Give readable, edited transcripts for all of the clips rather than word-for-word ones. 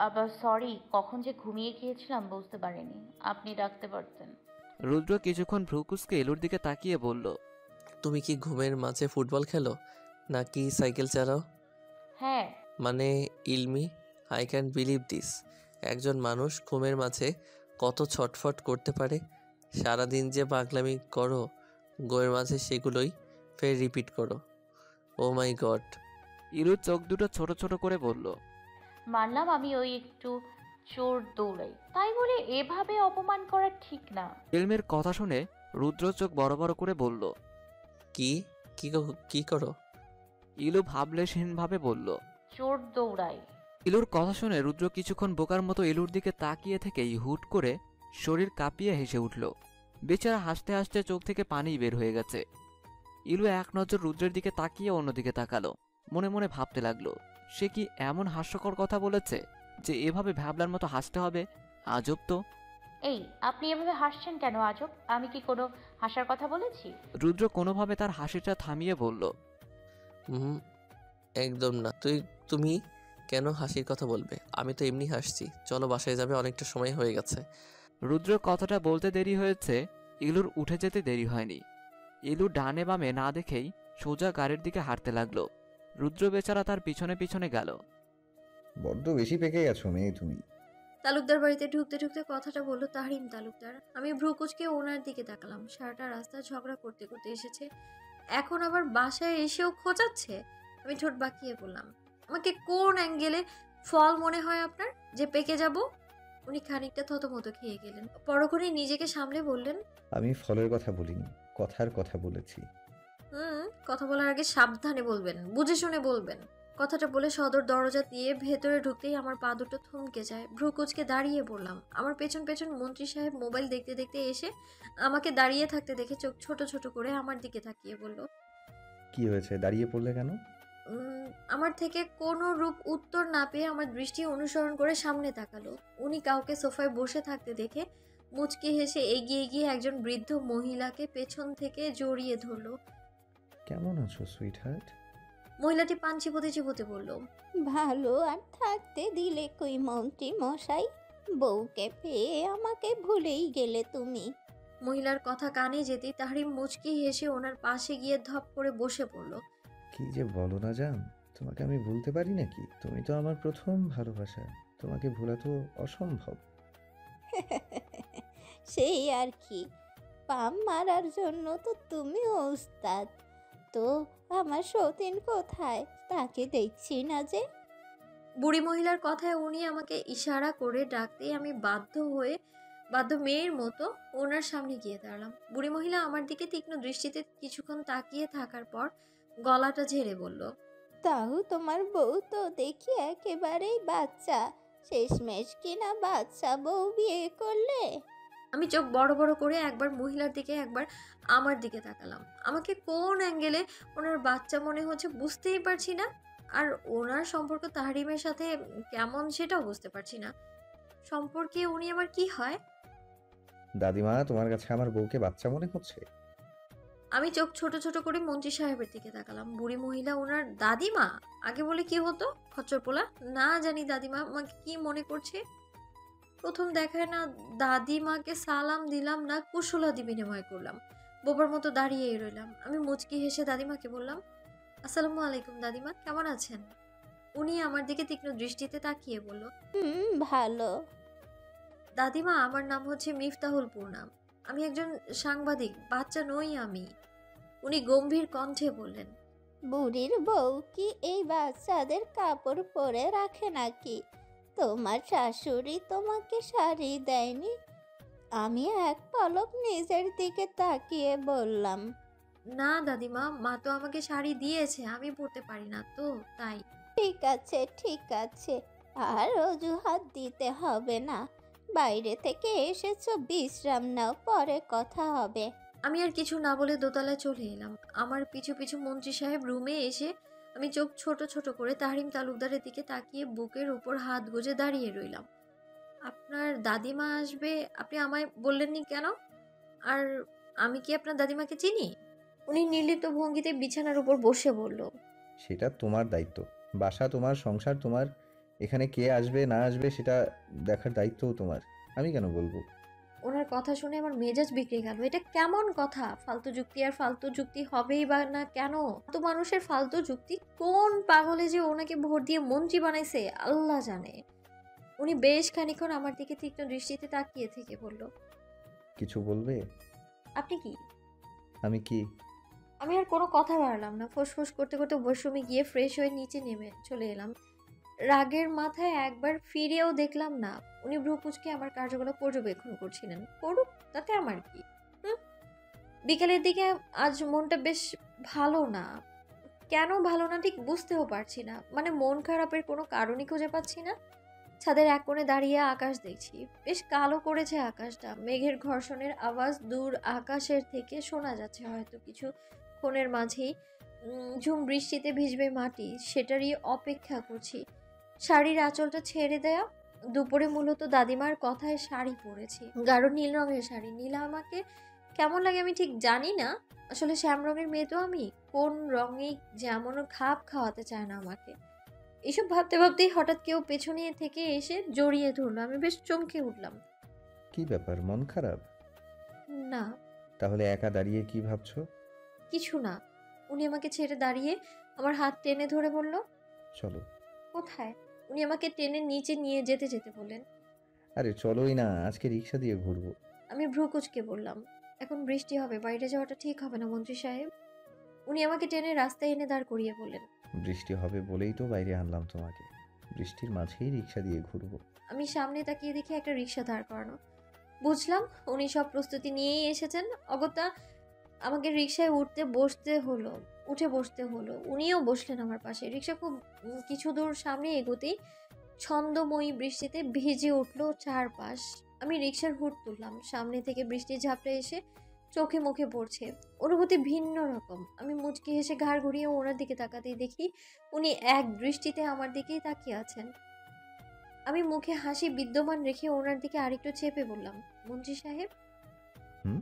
আবার সরি, কখন যে ঘুমিয়ে গিয়েছিলাম বুঝতে পারিনি। আপনি ডাকতে পারতেন। রুদ্র কিছুক্ষণ ভ্রুকুসকে এলুর দিকে তাকিয়ে বলল, তুমি কি ঘুমের মাঝে ফুটবল খেলো নাকি সাইকেল চালাও? হ্যাঁ। মানে ইলমি, আই ক্যান বিলিভ দিস। একজন মানুষ ঘুমের মাঝে কত ছটফট করতে পারে। সারাদিন যে পাগলামি করো ঘুমের মাঝে সেগুলোই ফের রিপিট করো। ও মাই গড। ইলুর চোখ দুটো ছোট ছোট করে বলল, মানলাম আমি ওই একটু চোর দৌড়াই, তাই বলে এভাবে অপমান করা ঠিক না। ইলমের কথা শুনে রুদ্র চোখ বড় বড় করে বলল। কি কি করো? ইলু ভাবলেশহীনভাবে বলল, চোর দৌড়াই। ইলুর কথা শুনে রুদ্র কিছুক্ষণ বোকার মতো ইলুর দিকে তাকিয়ে থেকেই হুট করে শরীর কাঁপিয়ে হেসে উঠল। বেচারা হাসতে হাসতে চোখ থেকে পানি বের হয়ে গেছে। ইলু এক নজর রুদ্রের দিকে তাকিয়ে অন্যদিকে তাকালো। মনে মনে ভাবতে লাগলো, সে কি এমন হাস্যকর কথা বলেছে যে এভাবে ভাবলার মতো হাসতে হবে? আজব তো। এই, আপনি এভাবে হাসছেন কেন আজব? আমি কি কোনো হাসার কথা বলেছি? রুদ্র কোনোভাবে তার হাসিটা থামিয়ে বলল, হুম, একদম না। তুমি কেন হাসির কথা বলবে? আমি তো এমনি হাসছি। চলো বাসায় যাবে, অনেকটা সময় হয়ে গেছে। রুদ্র কথাটা বলতে দেরি হয়েছে, ইলুর উঠে যেতে দেরি হয়নি। ইলু ডানে বামে না দেখেই সোজা গাড়ির দিকে হাঁটতে লাগলো। রুদ্র বেচারা তার পিছনে পিছনে গেল। বড্ড বেশি পেকে গেছো মেয়ে তুমি। তালুকদার বাড়িতে ঢুকতে ঢুকতে কথাটা বলল তাহরিম তালুকদার। আমি ভ্রুকুচকে ওনার দিকে তাকালাম। সারাটা রাস্তা ঝগড়া করতে করতে এসেছে, এখন আবার বাসায় এসেও খোঁচাচ্ছে। আমি ঠোঁট বাঁকিয়ে বললাম, আমাকে কোন অ্যাঙ্গেলে ফল মনে হয় আপনার যে পেকে যাব? উনি খানিকটা থতমত খেয়ে গেলেন, পরক্ষণে নিজেকে সামলে বললেন, আমি ফলের কথা বলিনি, কথার কথা বলেছি। কথা বলার আগে সাবধানে বলবেন, বুঝে শুনে বলবেন। কথাটা বলে সদর দরজা দিয়ে ভেতরে ঢুকতেই আমার পা দুটো থমকে যায়। ভ্রুকুচকে দাঁড়িয়ে পড়লাম। আমার পেছন পেছন মন্ত্রী সাহেব মোবাইল দেখতে দেখতে এসে আমাকে দাঁড়িয়ে থাকতে দেখে চোখ ছোট ছোট করে আমার দিকে তাকিয়ে বলল, কি হয়েছে, দাঁড়িয়ে পড়লে কেন? উম, আমার থেকে কোনো রূপ উত্তর না পেয়ে আমার দৃষ্টি অনুসরণ করে সামনে তাকালো। উনি কাউকে সোফায় বসে থাকতে দেখে মুচকি হেসে এগিয়ে গিয়ে একজন বৃদ্ধ মহিলাকে পেছন থেকে জড়িয়ে ধরলো। কেমন আছো সুইট হার্ট? মহিলাটি পান চিবোতে চিবোতে বলল, ভালো আর থাকতে দিলে কই মন্ত্রী মশাই, বউকে পেয়ে আমাকে ভুলেই গেলে তুমি। মহিলার কথা কানে যেতেই তাহরিম মুচকি হেসে ওনার পাশে গিয়ে ধপ করে বসে পড়ল। কি যে বলো না জান, তোমাকে আমি ভুলতে পারি নাকি? তুমি তো আমার প্রথম ভালোবাসা, তোমাকে ভোলা তো অসম্ভব। সেই আর কি, পাম মারার জন্য তো তুমিও উস্তাদ। তো আমার সতীন কোথায়, তাকে দেখছি না যে। বুড়ি মহিলার কথায় উনি আমাকে ইশারা করে ডাকতেই আমি বাধ্য মেয়ের মতো ওনার সামনে গিয়ে দাঁড়ালাম। বুড়ি মহিলা আমার দিকে তীক্ষ্ণ দৃষ্টিতে কিছুক্ষণ তাকিয়ে থাকার পর গলাটা ঝেড়ে বলল, তাও তোমার বউ তো দেখি একেবারেই বাচ্চা, শেষমেশ কিনা বাচ্চা বউ বিয়ে করলে। আমি চোখ বড় বড় করে একবার মহিলার দিকে একবার আমার দিকে তাকালাম। আমাকে কোন অ্যাঙ্গেলে ওনার বাচ্চা মনে হচ্ছে বুঝতেই পারছি না, আর ওনার সম্পর্ক তাহরিমের সাথে কেমন সেটাও বুঝতে পারছি না। সম্পর্কে উনি আমার কি হয়? দাদিমা, তোমার কাছে আমার বউকে বাচ্চা মনে হচ্ছে? আমি চোখ ছোট ছোট করে মন্ত্রী সাহেবের দিকে তাকালাম। বুড়ি মহিলা ওনার দাদিমা আগে বলে কি হতো, খচ্চর পোলা। না জানি দাদিমা আমাকে কি মনে করছে। প্রথম দেখায় না দাদিমাকে সালাম দিলাম, না কুশলাদি বিনিময় করলাম, বোবার মতো দাঁড়িয়েই রইলাম। আমি মুচকি হেসে দাদিমাকে বললাম, আসসালামু আলাইকুম দাদিমা, কেমন আছেন? উনি আমার দিকে তীক্ষ্ণ দৃষ্টিতে তাকিয়ে বলল, ভালো। দাদিমা, আমার নাম হচ্ছে মিফতাহুল পূর্ণাম, আমি একজন সাংবাদিক, বাচ্চা নই আমি। উনি গম্ভীর কণ্ঠে বললেন, বুড়ির বউ কি এই বাচ্চাদের কাপড় পরে রাখে নাকি? তোমার শাশুড়ি তোমাকে শাড়ি দেয়নি? আমি এক পলক নিজের দিকে তাকিয়ে বললাম, না দাদিমা, মা তো আমাকে শাড়ি দিয়েছে, আমি পরতে পারি না তো তাই। ঠিক আছে ঠিক আছে, আর অজুহাত দিতে হবে না। বাইরে থেকে এসেছো, বিশ্রাম নাও, পরে কথা হবে। আমি আর কিছু না বলে দোতলায় চলে এলাম। আমার পিছু পিছু মন্ত্রী সাহেব রুমে এসে আমি চোখ ছোট ছোট করে তাহরিম তালুকদারের দিকে তাকিয়ে বুকের উপর হাত গুজে দাঁড়িয়ে রইলাম। আপনার দাদিমা আসবে আপনি আমায় বললেননি কেন? আর আমি কি আপনার দাদিমাকে চিনি? উনি নির্লিপ্ত ভঙ্গিতে বিছানার উপর বসে বলল, সেটা তোমার দায়িত্ব। বাসা তোমার, সংসার তোমার, এখানে কে আসবে না আসবে সেটা দেখার দায়িত্বও তোমার, আমি কেন বলবো? ওনার কথা শুনে আমার মেজাজ বিগড়ে গেল। এটা কেমন কথা? ফালতু যুক্তি আর ফালতু যুক্তি হবেই বা না কেন? তো মানুষের ফালতু যুক্তি, কোন পাগলে যে ওনাকে ভোট দিয়ে মন্ত্রী বানাইছে আল্লাহ জানে। উনি বেশ খানিকক্ষণ আমার দিকে তীক্ষ্ণ দৃষ্টিতে তাকিয়ে থেকে বলল, কিছু বলবে? আপনি কি? আমি কি? আমি আর কোনো কথা বাড়ালাম না। ফোঁস করতে করতে ওয়াশরুমে গিয়ে ফ্রেশ হয়ে নিচে নেমে চলে এলাম। রাগের মাথায় একবার ফিরেও দেখলাম না। উনি ভ্রু কুঁচকে আমার কার্যকলাপ পর্যবেক্ষণ করছিলেন। করুক, তাতে আমার কি? হুম। বিকেলের দিকে আজ মনটা বেশ ভালো না। কেন ভালো না ঠিক বুঝতেও পারছি না। মানে মন খারাপের কোনো কারণই খুঁজে পাচ্ছি না। ছাদের এক কোণে দাঁড়িয়ে আকাশ দেখছি। বেশ কালো করেছে আকাশটা। মেঘের ঘর্ষণের আওয়াজ দূর আকাশের থেকে শোনা যাচ্ছে হয়তো কিছুক্ষণের মাঝেই। ঝুম বৃষ্টিতে ভিজবে মাটি, সেটারই অপেক্ষা করছি। শাড়ির আঁচলটা ছেড়ে দেয়া। দুপুরে মূলত দাদিমার কথায় শাড়ি পরেছি, গাঢ় নীল রঙের শাড়ি। নীলা আমাকে কেমন লাগে আমি ঠিক জানি না। আসলে শ্যাম রঙের মেয়ে তো আমি, কোন রঙেই যেমন খাপ খাওয়াতে চায় না আমাকে। এসব ভাবতে ভাবতেই হঠাৎ কেউ পেছনে থেকে এসে জড়িয়ে ধরলো। আমি বেশ চমকে উঠলাম। কি ব্যাপার, মন খারাপ? না, তাহলে একা দাঁড়িয়ে কি ভাবছো? কিছু না। উনি আমাকে ছেড়ে দাঁড়িয়ে আমার হাত টেনে ধরে বলল, চলো। কোথায়? উনি আমাকে টেনে নিচে নিয়ে যেতে যেতে বললেন। আরে চলোই না, আজকে রিক্সা দিয়ে ঘুরবো। আমি ভ্রু কুঁচকে বললাম, এখন বৃষ্টি হবে, বাইরে যাওয়াটা ঠিক হবে না মন্ত্রী সাহেব। উনি আমাকে টেনে রাস্তায় এনে দাঁড় করিয়ে বললেন। বৃষ্টি হবে বলেই তো বাইরে আনলাম তোমাকে, বৃষ্টির মাঝেই রিক্সা দিয়ে ঘুরবো। আমি সামনে তাকিয়ে দেখি একটা রিক্সা দাঁড় করানো। বুঝলাম উনি সব প্রস্তুতি নিয়েই এসেছেন। অগত্যা আমাকে রিক্সায় উঠে বসতে হলো। উনিও বসলেন আমার পাশে। রিক্সা খুব কিছু দূর সামনে এগোতেই ছন্দময়ী বৃষ্টিতে ভিজে উঠলো চারপাশ। আমি রিক্সার হুড তুললাম। সামনে থেকে বৃষ্টির ঝাপটা এসে চোখে মুখে পড়ছে। অনুভূতি ভিন্ন রকম। আমি মুচকি হেসে ঘাড় ঘুরিয়ে ওনার দিকে তাকাতেই দেখি উনি এক দৃষ্টিতে আমার দিকেই তাকিয়ে আছেন। আমি মুখে হাসি বিদ্যমান রেখে ওনার দিকে আরেকটু চেপে বললাম, মন্ত্রী সাহেব, হুম?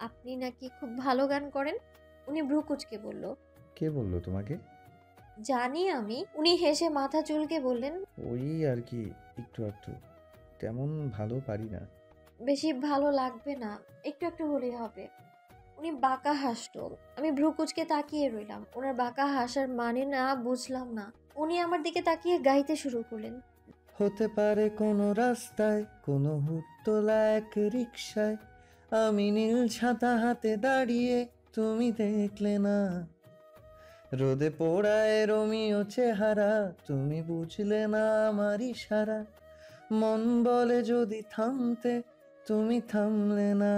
আপনি নাকি খুব ভালো গান করেন। উনি ভ্রু কুঁচকে বলল, কে বললো তোমাকে? জানি আমি। উনি হেসে মাথা চুলকে বললেন, ওই আর কি, একটু একটু, তেমন ভালো পারি না। বেশি ভালো লাগবে না, একটু একটু হলেই হবে। উনি বাঁকা হাসতো। আমি ভ্রু কুঁচকে তাকিয়ে রইলাম। ওনার বাঁকা হাসার মানে না বুঝলাম না। উনি আমার দিকে তাকিয়ে গাইতে শুরু করলেন। হতে পারে কোনো রাস্তায়, কোনো হুট্টোলা এক রিকশায়, আমি নীল ছাতা হাতে দাঁড়িয়ে, তুমি দেখলে না। রোদে পোড়ায় রোমিও চেহারা, তুমি বুঝলে না আমার ইশারা। মন বলে যদি থামতে, তুমি থামলে না।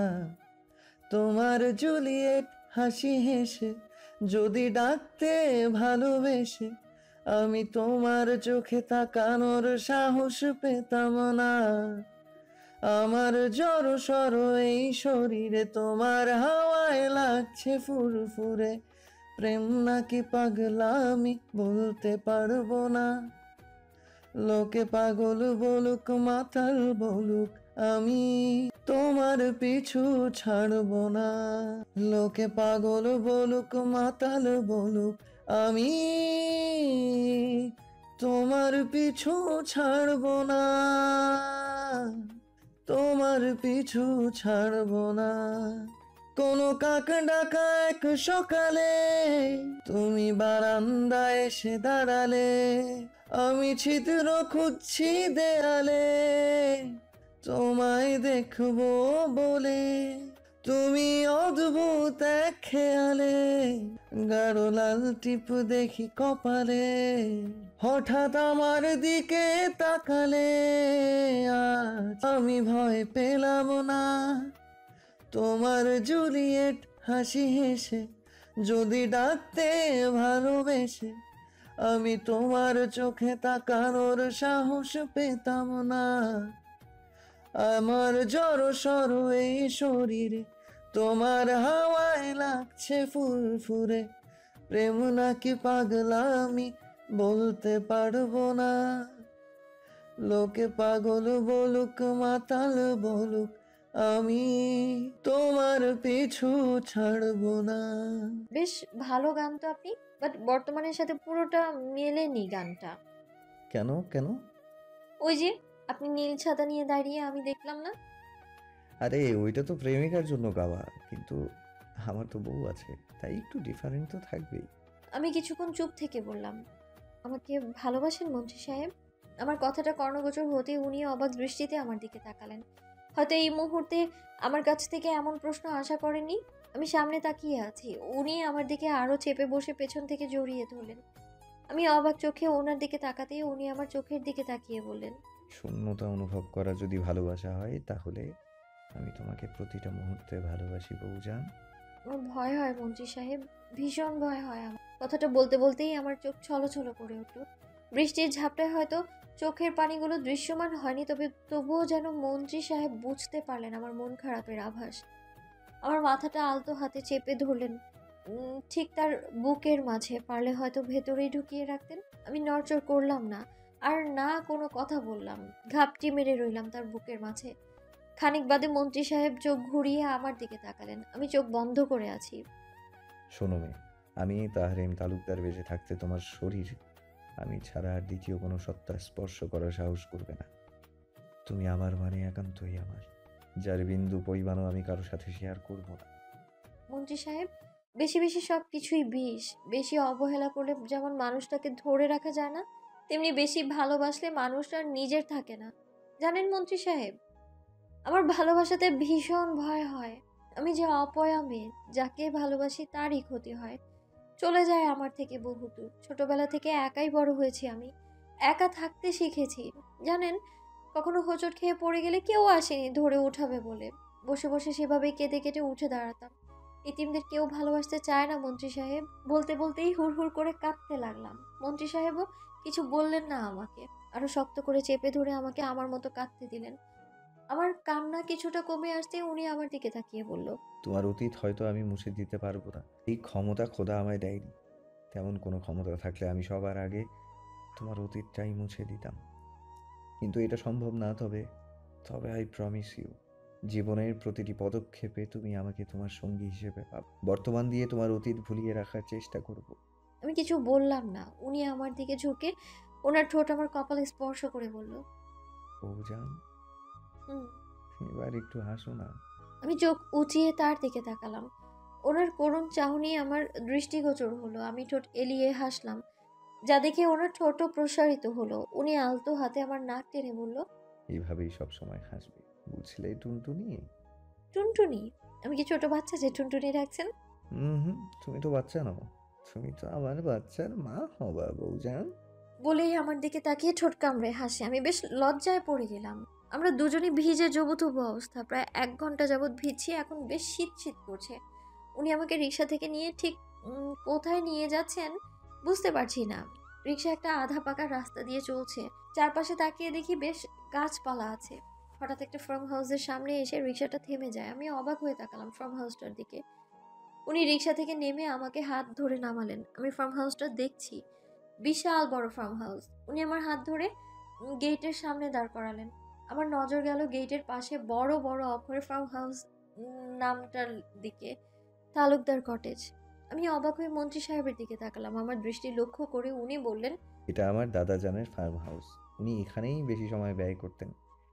তোমার জুলিয়েট হাসি হেসে যদি ডাকতে ভালোবেসে, আমি তোমার চোখে তাকানোর সাহস পেতাম না। আমার জড় সড় এই শরীরে তোমার হাওয়ায় লাগছে ফুরফুরে। প্রেম নাকি পাগলামি বলতে পারবো না। লোকে পাগল বলুক মাতাল বলুক, আমি তোমার পিছু ছাড়বো না। লোকে পাগল বলুক মাতাল বলুক, আমি তোমার পিছু ছাড়বো না। তোমার পিছু ছাড়বো না। কোনো কাক ডাকা এক সকালে, তুমি বারান্দায় এসে দাঁড়ালে, আমি ছিদ্র খুঁজছি দেয়ালে, তোমায় দেখবো বলে। তুমি অদ্ভুত এক খেয়ালে, গাঢ় লাল টিপ দেখি কপালে, হঠাৎ আমার দিকে তাকালে, আজ আমি ভয় পেলাম না। তোমার জুলিয়েট হাসি হেসে যদি ডাকতে ভালোবেসে, আমি তোমার চোখে তাকানোর সাহস পেতাম না। আমার জড় সড় এই শরীরে তোমার হাওয়ায় লাগছে ফুরফুরে। প্রেম নাকি পাগলামি বলতে পারবো না। লোকে পাগল বলুক মাতাল বলুক, আমি তোমার পিছু ছাড়বো না। বেশ ভালো গান তো আপনি, বাট বর্তমানের সাথে পুরোটা মেলেনি গানটা। কেন কেন? ওই যে আপনি নীল ছাতা নিয়ে দাঁড়িয়ে, আমি দেখলাম না? আরে ওইটা তো প্রেমিকার জন্য গাওয়া, কিন্তু আমার তো বউ আছে, তাই একটু ডিফারেন্ট তো থাকবেই। আমি কিছুক্ষণ চুপ থেকে বললাম, আমাকে ভালোবাসেন মন্ত্রী সাহেব? আমার কথাটা কর্ণগোচর হতে উনি অবাক দৃষ্টিতে আমার দিকে তাকালেন। হয়তো এই মুহূর্তে আমার কাছ থেকে এমন প্রশ্ন আশা করেননি। আমি সামনে তাকিয়ে আছি, উনি আমার দিকে আরো চেপে বসে পেছন থেকে জড়িয়ে ধরলেন। আমি অবাক চোখে ওনার দিকে তাকাতেই উনি আমার চোখের দিকে তাকিয়ে বললেন, শূন্যতা অনুভব করা যদি ভালোবাসা হয়, তাহলে আমি তোমাকে প্রতিটা মুহূর্তে ভালোবাসি বউজান। আমার ভয় হয় মন্ত্রী সাহেব, ভীষণ ভয় হয় আমার। কথাটা বলতে বলতেই আমার চোখ ছলছল করে উঠল। বৃষ্টির ঝাপটায় হয়তো চোখের পানিগুলো দৃশ্যমান হয়নি, তবে তবুও যেন মন্ত্রী সাহেব বুঝতে পারলেন আমার মন খারাপের আভাস। আমার মাথাটা আলতো হাতে চেপে ধরলেন, ঠিক তার বুকের মাঝে, পারলে হয়তো ভেতরেই ঢুকিয়ে রাখতেন। আমি নড়চড় করলাম না, আর না কোনো কথা বললাম, ঘাপটি মেরে রইলাম তার বুকের মাঝে। খানিক বাদে মন্ত্রী সাহেব চোখ ঘুরিয়ে আমার দিকে তাকালেন। আমি চোখ বন্ধ করে আছি। শোনো মেয়ে, আমি তাহরিম তালুকদার বেঁচে থাকতে তোমার শরীর আমি ছাড়া আর দ্বিতীয় কোনো সত্তা স্পর্শ করার সাহস করবে না। তুমি আমার মানে একান্তই আমার, যার বিন্দু পরিমাণও আমি কারো সাথে শেয়ার করব না। মন্ত্রী সাহেব, বেশি বেশি সব কিছুই বিষ। বেশি অবহেলা করলে যেমন মানুষটাকে ধরে রাখা যায় না, তেমনি বেশি ভালোবাসলে মানুষটার নিজের থাকে না। জানেন মন্ত্রী সাহেব, আমার ভালোবাসাতে ভীষণ ভয় হয়। আমি যে অপয়া মেয়ে, যাকে ভালোবাসি তারই ক্ষতি হয়, চলে যায় আমার থেকে বহু দূর। ছোটবেলা থেকে একাই বড় হয়েছি আমি, একা থাকতে শিখেছি। জানেন, কখনো হোঁচট খেয়ে পড়ে গেলে কেউ আসেনি ধরে উঠাবে বলে, বসে বসে সেভাবেই কেঁদে কেটে উঠে দাঁড়াতাম। এতিমদের কেউ ভালোবাসতে চায় না মন্ত্রী সাহেব। বলতে বলতেই হুড় হুড় করে কাঁদতে লাগলাম। মন্ত্রী সাহেবও কিছু বললেন না আমাকে, আরো শক্ত করে চেপে ধরে আমাকে আমার মতো কাঁদতে দিলেন। আমার কান্না কিছুটা কমে আসতে উনি আমার দিকে তাকিয়ে বলল, তোমার অতীত হয়তো আমি মুছে দিতে পারবো না, এই ক্ষমতা খোদা আমায় দেয়নি। তেমন কোনো ক্ষমতা থাকলে আমি সবার আগে তোমার অতীতটাই মুছে দিতাম, কিন্তু এটা সম্ভব না। তবে তবে আই প্রমিস ইউ, জীবনের প্রতিটি পদক্ষেপে তুমি আমাকে তোমার সঙ্গী হিসেবে পাবে। বর্তমান দিয়ে তোমার অতীত ভুলিয়ে রাখার চেষ্টা করব। আমি কিছু বললাম না। উনি আমার দিকে ঝুঁকে ওনার ঠোঁট আমার কপালে স্পর্শ করে বলল, বউজান, হুম। এবার একটু হাসো না। আমি চোখ উঁচিয়ে তার দিকে তাকালাম। ওনার করুণ চাহনি আমার দৃষ্টিগোচর হলো। আমি ঠোঁট এলিয়ে হাসলাম, যা দেখে ওনার ঠোঁটও প্রসারিত হলো। উনি আলতো হাতে আমার নাক টেনে বলল, এইভাবেই সব সময় হাসবে, বুঝলে টুনটুনি? টুনটুনি? আমি কি ছোট বাচ্চা যে টুনটুনি রাখছেন? হুম, তুমি তো বাচ্চা নও, তুমি তো আমার বাচ্চার মা হবা বউজান। বলেই আমার দিকে তাকিয়ে ঠোঁট কামড়ে হাসে। আমি বেশ লজ্জায় পড়ে গেলাম। আমরা দুজনেই ভিজে জবুথবু অবস্থা, প্রায় 1 ঘন্টা যাবৎ ভিজছি, এখন বেশ শীত শীত করছে। উনি আমাকে রিক্সা থেকে নিয়ে ঠিক কোথায় নিয়ে যাচ্ছেন বুঝতে পারছি না। রিক্সা একটা আধা পাকা রাস্তা দিয়ে চলছে। চারপাশে তাকিয়ে দেখি বেশ গাছপালা আছে। হঠাৎ একটা ফার্ম হাউসের সামনে এসে রিক্সাটা থেমে যায়। আমি অবাক হয়ে তাকালাম ফার্ম হাউসটার দিকে। উনি রিক্সা থেকে নেমে আমাকে হাত ধরে নামালেন। আমি ফার্ম হাউসটা দেখছি, বিশাল বড় ফার্ম হাউস। উনি আমার হাত ধরে গেটের সামনে দাঁড় করালেন। আমার নজর গেল গেটের পাশে বড় বড় অক্ষরে ফার্ম হাউস নামটার দিকে, তালুকদার কটেজ। আমি অবাক হয়ে মন্ত্রী সাহেবের দিকে তাকালাম। আমার দৃষ্টি লক্ষ্য করে উনি বললেন, এটা আমার দাদা জানের ফার্ম হাউস, উনি এখানেই বেশি সময় ব্যয় করতেন।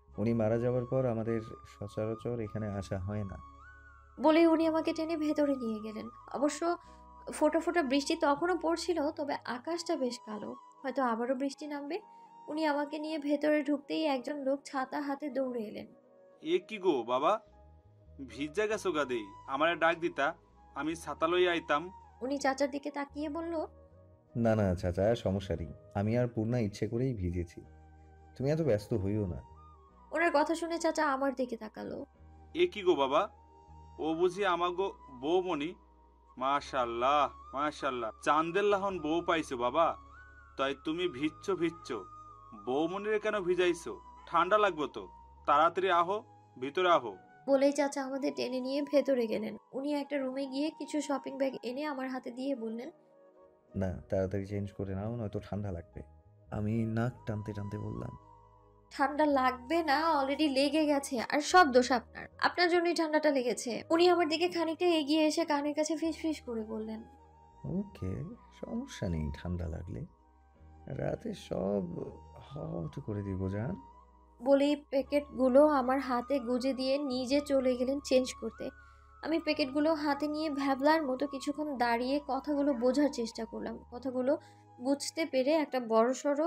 উনি মারা যাওয়ার পর আমাদের সচরাচর এখানে আসা হয় না। বলে উনি আমাকে টেনে ভেতরে নিয়ে গেলেন। অবশ্য ফোঁটা ফোঁটা বৃষ্টি তখনও পড়ছিল, তবে আকাশটা বেশ কালো, হয়তো আবারও বৃষ্টি নামবে। উনি আমাকে নিয়ে ভেতরে ঢুকতেই একজন লোক ছাতা হাতে দৌড়ে এলেন। এ কি গো বাবা, ভিজা গেছো গাদে, আমারে ডাক দিতা, আমি ছাতা লইয়া আইতাম। উনি চাচার দিকে তাকিয়ে বলল, না না চাচা, সমস্যা নেই, আমি আর পূর্ণা ইচ্ছে করেই ভিজেছি, তুমি এত ব্যস্ত হইও না। ওনার কথা শুনে চাচা আমার দিকে তাকালো। এ কি গো বাবা, ও বুঝি আমাগো বউমণি? মাশাল্লাহ মাশাল্লাহ, চান্দের লাহন বউ পাইছো বাবা। তাই তুমি ভিজছ, বউমণিরে কেন ভিজাইছো? ঠান্ডা লাগবো তো, তাড়াতাড়ি আহো, ভিতরে আহো। বলেই চাচা আমাদের টেনে নিয়ে ভেতরে গেলেন। উনি একটা রুমে গিয়ে কিছু শপিং ব্যাগ এনে আমার হাতে দিয়ে বললেন, না, তাড়াতাড়ি চেঞ্জ করে নাও, নয়তো ঠান্ডা লাগবে। আমি নাক টানতে টানতে বললাম, ঠান্ডা লাগবে না, অলরেডি লেগে গেছে, আর সব দোষ আপনার, আপনার জন্যই ঠান্ডাটা লেগেছে। উনি আমার দিকে খানিকটা এগিয়ে এসে কানের কাছে ফিস ফিস করে বললেন, ওকে, সমস্যা নেই ঠান্ডা লাগলে। রাতে সব হট করে দিব জান। বলেই প্যাকেটগুলো আমার হাতে গুজে দিয়ে নিজে চলে গেলেন চেঞ্জ করতে। আমি প্যাকেটগুলো হাতে নিয়ে ভ্যাবলার মতো কিছুক্ষণ দাঁড়িয়ে কথাগুলো বোঝার চেষ্টা করলাম। কথাগুলো বুঝতে পেরে একটা বড়সড়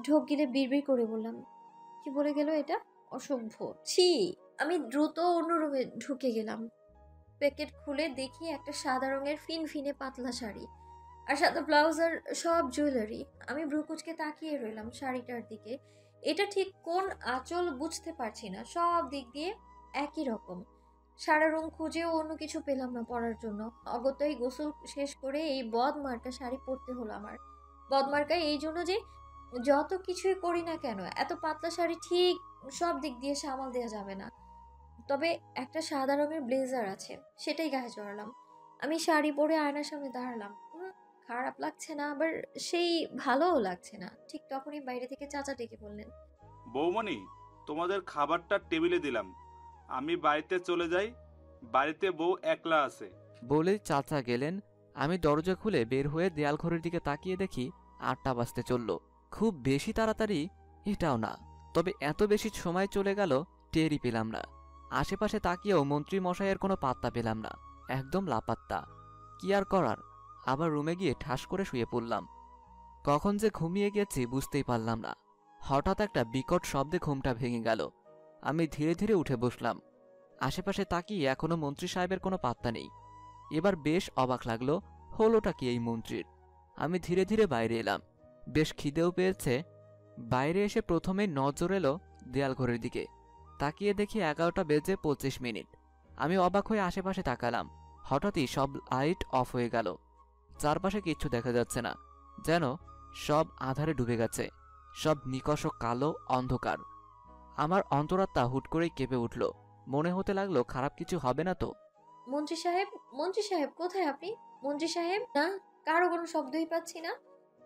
ঢোক গিলে বিড়বিড় করে বললাম, কি বলে গেল এটা? অসভ্য, ছি। আমি দ্রুত অন্য রুমে ঢুকে গেলাম। প্যাকেট খুলে দেখি একটা সাদা রঙের ফিনফিনে পাতলা শাড়ি আর সাদা ব্লাউজ আর সব জুয়েলারি। আমি ভ্রুকুচকে তাকিয়ে রইলাম শাড়িটার দিকে। এটা ঠিক কোন আঁচল বুঝতে পারছি না, সব দিক দিয়ে একই রকম। সারা রুম খুঁজেও অন্য কিছু পেলাম না পরার জন্য। অগত্যই গোসল শেষ করে এই বদমার্কা শাড়ি পরতে হলো আমার। বদমার্কা এই জন্য যে যত কিছুই করি না কেন এত পাতলা শাড়ি ঠিক সব দিক দিয়ে সামাল দেওয়া যাবে না। তবে একটা সাদা রঙের ব্লেজার আছে, সেটাই গায়ে জড়ালাম। আমি শাড়ি পরে আয়নার সামনে দাঁড়ালাম। খারাপ লাগছে না, আবার সেই ভালোও লাগছে না। ঠিক তখনই বাইরে থেকে চাচা ডেকে বললেন, বৌমণি, তোমাদের খাবারটা টেবিলে দিলাম, আমি বাড়িতে চলে যাই, বাড়িতে বউ একলা আছে। বলেই চাচা গেলেন। আমি দরজা খুলে বের হয়ে দেয়াল ঘড়ির দিকে তাকিয়ে দেখি 8টা বাজতে চলল। খুব বেশি তাড়াতাড়ি এটাও না, তবে এত বেশি সময় চলে গেল টেরই পেলাম না। আশেপাশে তাকিয়েও মন্ত্রী মশাইয়ের কোনো পাত্তা পেলাম না, একদম লাপাত্তা। কি আর করার, আবার রুমে গিয়ে ঠাস করে শুয়ে পড়লাম। কখন যে ঘুমিয়ে গেছি বুঝতেই পারলাম না। হঠাৎ একটা বিকট শব্দে ঘুমটা ভেঙে গেল। আমি ধীরে ধীরে উঠে বসলাম। আশেপাশে তাকিয়ে এখনো মন্ত্রী সাহেবের কোনো পাত্তা নেই। এবার বেশ অবাক লাগলো, হলোটা কি এই মন্ত্রীর। আমি ধীরে ধীরে বাইরে এলাম, বেশ খিদেও পেয়েছে। বাইরে এসে প্রথমে নজর এলো দেয়াল ঘড়ির দিকে। তাকিয়ে দেখি 11:25। আমি অবাক হয়ে আশেপাশে তাকালাম। হঠাৎই সব লাইট অফ হয়ে গেল। চারপাশে কিচ্ছু দেখা যাচ্ছে না, যেন সব আধারে ডুবে গেছে। সব নিকষ কালো অন্ধকার। আমার অন্তরাত্মা হুট করেই কেঁপে উঠল। মনে হতে লাগলো খারাপ কিছু হবে না তো। মন্ত্রী সাহেব, মন্ত্রী সাহেব কোথায় আপনি? মন্ত্রী সাহেব, না, কারো কোনো শব্দই পাচ্ছি না।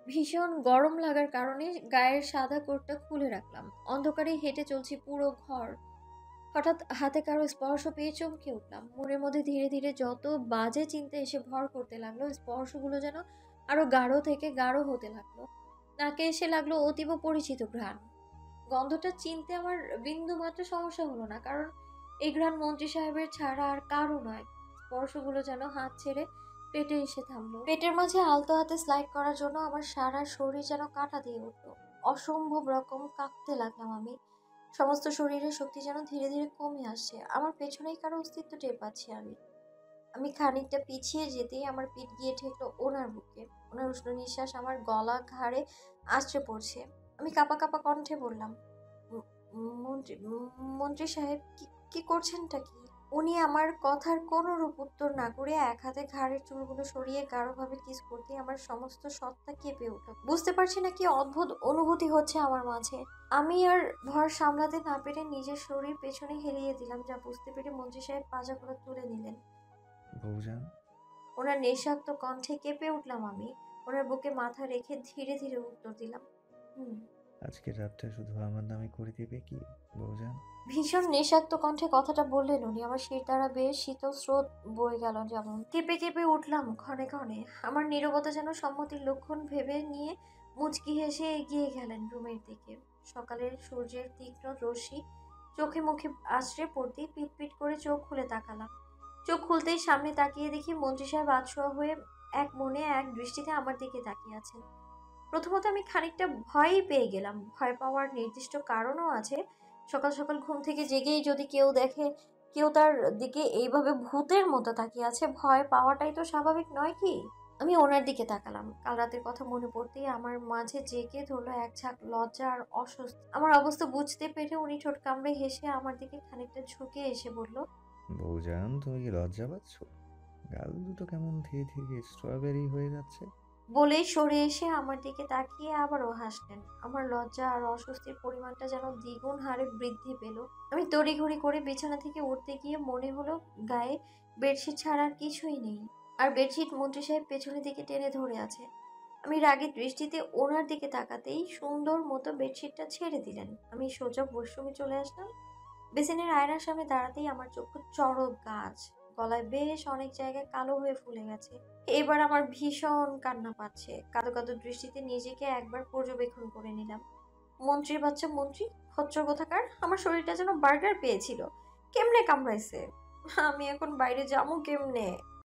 ভীষণ গরম লাগার কারণে গায়ের সাদা কোটটা খুলে রাখলাম। অন্ধকারে হেঁটে চলছি পুরো ঘর। হঠাৎ হাতে কারো স্পর্শ পেয়ে চমকে উঠলাম। মনের মধ্যে ধীরে ধীরে যত বাজে চিন্তা এসে ভর করতে লাগলো, স্পর্শগুলো যেন আরো গাঢ় থেকে গাঢ় হতে লাগলো। নাকে এসে লাগলো অতীব পরিচিত ঘ্রাণ। গন্ধটা চিনতে আমার বিন্দু মাত্র সমস্যা হলো না, কারণ এই ঘ্রাণ মন্ত্রী সাহেবের ছাড়া আর কারো নয়। স্পর্শগুলো যেন হাত ছেড়ে পেটে এসে থামলো। পেটের মাঝে আলতো হাতে স্লাইড করার জন্য আমার সারা শরীর যেন কাঁটা দিয়ে উঠলো। অসম্ভব রকম কাঁপতে লাগলাম আমি। সমস্ত শরীরের শক্তি যেন ধীরে ধীরে কমে আসছে। আমার পেছনেই কারো অস্তিত্ব টের পাচ্ছি আমি। আমি খানিকটা পিছিয়ে যেতেই আমার পিঠ গিয়ে ঠেকলো ওনার বুকে। ওনার উষ্ণ নিঃশ্বাস আমার গলা ঘাড়ে আছড়ে পড়ছে। আমি কাঁপা কাঁপা কণ্ঠে বললাম, মন্ত্রী মন্ত্রী সাহেব, কি করছেনটা কি? উনি আমার কথার কোনো রূপ উত্তর না করে এক হাতে ঘাড়ের চুলগুলো সরিয়ে গাঢ়ভাবে কিস করতে আমার সমস্ত সত্তা কেঁপে উঠল। বুঝতে পারছি না কি অদ্ভুত অনুভূতি হচ্ছে আমার মাঝে। আমি আর ভর সামলাতে না পেরে নিজের শরীর পেছনে হেলিয়ে দিলাম, যা বুঝতে পেরে মন্ত্রী সাহেব পাজাগুলো তুলে নিলেন। বৌজান, ওনার নেশাক্ত কণ্ঠে কেঁপে উঠলাম আমি। ওনার বুকে মাথা রেখে ধীরে ধীরে উত্তর দিলাম, আজকের রাতটা শুধু আমার নামে করে দেবে কি বৌজান? ভীষণ নেশাক্ত কণ্ঠে কথাটা বললেন উনি। আমার শির দ্বারা বেশ শীতল স্রোত বয়ে গেল, যেমন কেঁপে কেঁপে উঠলাম ক্ষণে ক্ষণে। আমার নীরবতা যেন সম্মতির লক্ষণ ভেবে নিয়ে মুচকি হেসে এগিয়ে গেলেন রুমের দিকে। সকালের সূর্যের তীক্ষ্ণ রশ্মি চোখে মুখে আছড়ে পড়তেই পিটপিট করে চোখ খুলে তাকালাম। চোখ খুলতেই সামনে তাকিয়ে দেখি মন্ত্রী সাহেব আতশোয়া হয়ে এক মনে এক দৃষ্টিতে আমার দিকে তাকিয়ে আছেন। প্রথমত আমি খানিকটা ভয়ই পেয়ে গেলাম। ভয় পাওয়ার নির্দিষ্ট কারণও আছে। সকাল সকাল ঘুম থেকে জেগেই যদি কেউ দেখে কেউ তার দিকে এইভাবে ভূতের মতো তাকিয়ে আছে, ভয় পাওয়াটাই তো স্বাভাবিক নয় কি? আমি ওনার দিকে তাকালাম। কাল রাতের কথা মনে পড়তেই আমার মাঝে জেগে ধরলো এক ঝাঁক লজ্জা আর অস্বস্তি। আমার অবস্থা বুঝতে পেরে উনি ঠোঁট কামড়ে হেসে আমার দিকে খানিকটা ঝুঁকে এসে বলল, বৌজান, তুমি কি লজ্জা পাচ্ছ? গাল দুটো কেমন ধীরে ধীরে স্ট্রবেরি হয়ে যাচ্ছে। বলেই সরে এসে আমার দিকে তাকিয়ে আবারও হাসলেন। আমার লজ্জা আর অস্বস্তির পরিমাণটা যেন দ্বিগুণ হারে বৃদ্ধি পেল। আমি তড়িঘড়ি করে বিছানা থেকে উঠতে গিয়ে মনে হলো গায়ে বেডশিট ছাড়া আর কিছুই নেই। আর বেডশিট মন্ত্রী সাহেব পেছনের দিকে টেনে ধরে আছে। আমি রাগের দৃষ্টিতে ওনার দিকে তাকাতেই সুন্দর মতো বেডশিটটা ছেড়ে দিলেন। আমি সোজা ওয়াশরুমে চলে আসলাম। বেসিনের আয়নার সামনে দাঁড়াতেই আমার চক্ষু চড়ক গাছ। গলায় বেশ অনেক জায়গায় কালো হয়ে ফুলে গেছে। এবার আমার ভীষণ কান্না পাচ্ছে। কাঁদো কাঁদো দৃষ্টিতে নিজেকে একবার পর্যবেক্ষণ করে নিলাম। মন্ত্রীর বাচ্চা মন্ত্রী, খচ্চর কোথাকার, আমার শরীরটা যেন বার্গার পেয়েছিল। কেমনে কামড়াইছে? আমি এখন বাইরে যাবো কেমনে?